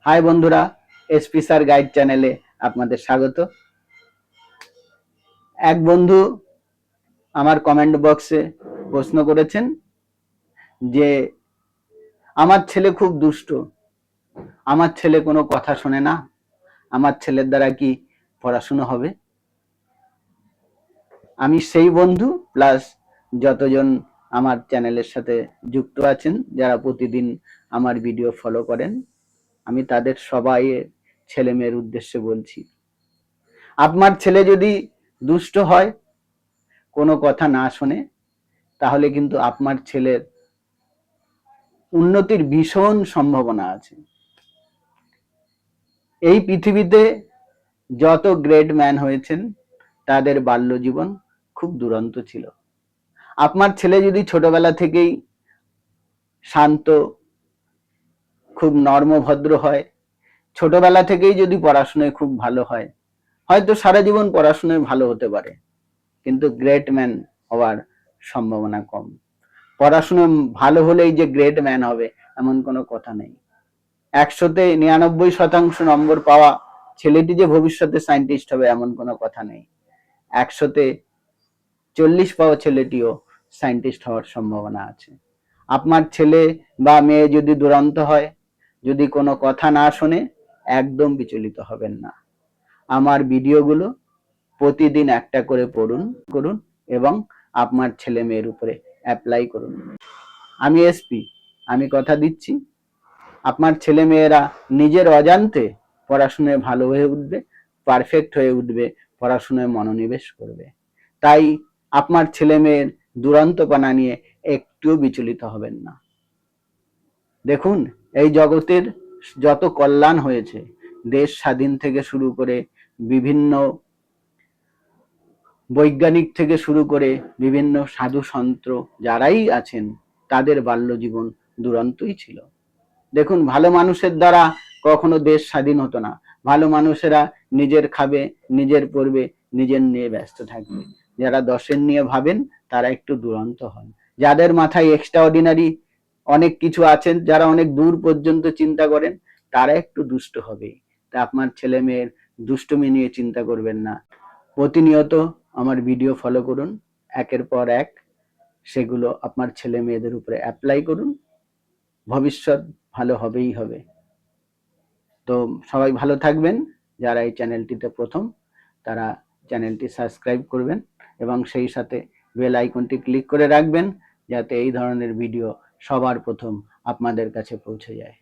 High বন্ধুরা, SP sir guide চ্যানেলে আপনাদের স্বাগত। এক বন্ধু আমার কমেন্ট বক্সে প্রশ্ন করেছেন যে আমার ছেলে খুব দুষ্ট, আমার ছেলে কোনো কথা শোনে না, আমার ছেলের দ্বারা কি পড়াশুনো হবে? আমি সেই বন্ধু প্লাস যতজন আমার চ্যানেলের সাথে যুক্ত আছেন, যারা প্রতিদিন আমার ভিডিও ফলো করেন, আমি তাদের সবাই ছেলে মেয়ের উদ্দেশ্যে বলছি, আপনার ছেলে যদি দুষ্ট হয়, কোনো কথা না শোনে, তাহলে কিন্তু আপনার ছেলের উন্নতির ভীষণ সম্ভাবনা আছে। এই পৃথিবীতে যত গ্রেট ম্যান হয়েছেন, তাদের বাল্য জীবন খুব দুরন্ত ছিল। আপনার ছেলে যদি ছোটবেলা থেকেই শান্ত, খুব নর্মভদ্র হয়, ছোটবেলা থেকেই যদি পড়াশোনায় খুব ভালো হয়, হয়তো সারা জীবন পড়াশোনায় ভালো হতে পারে, কিন্তু গ্রেট ম্যান হওয়ার সম্ভাবনা কম। পড়াশোনা ভালো হলেই যে গ্রেট ম্যান হবে এমন কোনো কথা নেই। 100তে 99% নম্বর পাওয়া ছেলেটি যে ভবিষ্যতে সায়েন্টিস্ট হবে এমন কোনো কথা নেই। 100তে 40 পাওয়া ছেলেটিও সায়েন্টিস্ট হওয়ার সম্ভাবনা আছে। আপনার ছেলে বা মেয়ে যদি দুরন্ত হয়, যদি কোনো কথা না শোনে, একদম বিচলিত হবেন না। আমার ভিডিওগুলো প্রতিদিন একটা করে করুন এবং আপনার ছেলে মেয়ের উপরে অ্যাপ্লাই করুন। আমি এসপি, আমি কথা দিচ্ছি, আপনার ছেলে মেয়েরা নিজের অজান্তে পড়াশোনায় ভালো হয়ে উঠবে, পারফেক্ট হয়ে উঠবে, পড়াশোনায় মনোনিবেশ করবে। তাই আপনার ছেলে মেয়ের দুরন্তপনা নিয়ে একটুও বিচলিত হবেন না। দেখুন, এই জগতের যত কল্যাণ হয়েছে, দেশ স্বাধীন থেকে শুরু করে বিভিন্ন বৈজ্ঞানিক থেকে শুরু করে বিভিন্ন সাধু সন্ত যারাই আছেন, তাদের বাল্য জীবন দুরন্তই ছিল। দেখুন, ভালো মানুষের দ্বারা কখনো দেশ স্বাধীন হতো না। ভালো মানুষেরা নিজের খাবে, নিজের পড়বে, নিজের নিয়ে ব্যস্ত থাকবে। যারা দশের নিয়ে ভাবেন তারা একটু দুরন্ত হন। যাদের মাথায় এক্সট্রা অর্ডিনারি অনেক কিছু আছেন, যারা অনেক দূর পর্যন্ত চিন্তা করেন, তারা একটু দুষ্ট হবে। তা আপনার ছেলে মেয়ের দুষ্টুমি নিয়ে চিন্তা করবেন না। প্রতিনিয়ত আমার ভিডিও ফলো করুন, একের পর এক সেগুলো আপনার ছেলে মেয়েদের উপরে অ্যাপ্লাই করুন, ভবিষ্যৎ ভালো হবেই হবে। তো সবাই ভালো থাকবেন। যারা এই চ্যানেলটিতে প্রথম, তারা চ্যানেলটি সাবস্ক্রাইব করবেন এবং সেই সাথে বেল আইকনটি ক্লিক করে রাখবেন, যাতে এই ধরনের ভিডিও সবার প্রথম আপনাদের কাছে পৌঁছে যায়।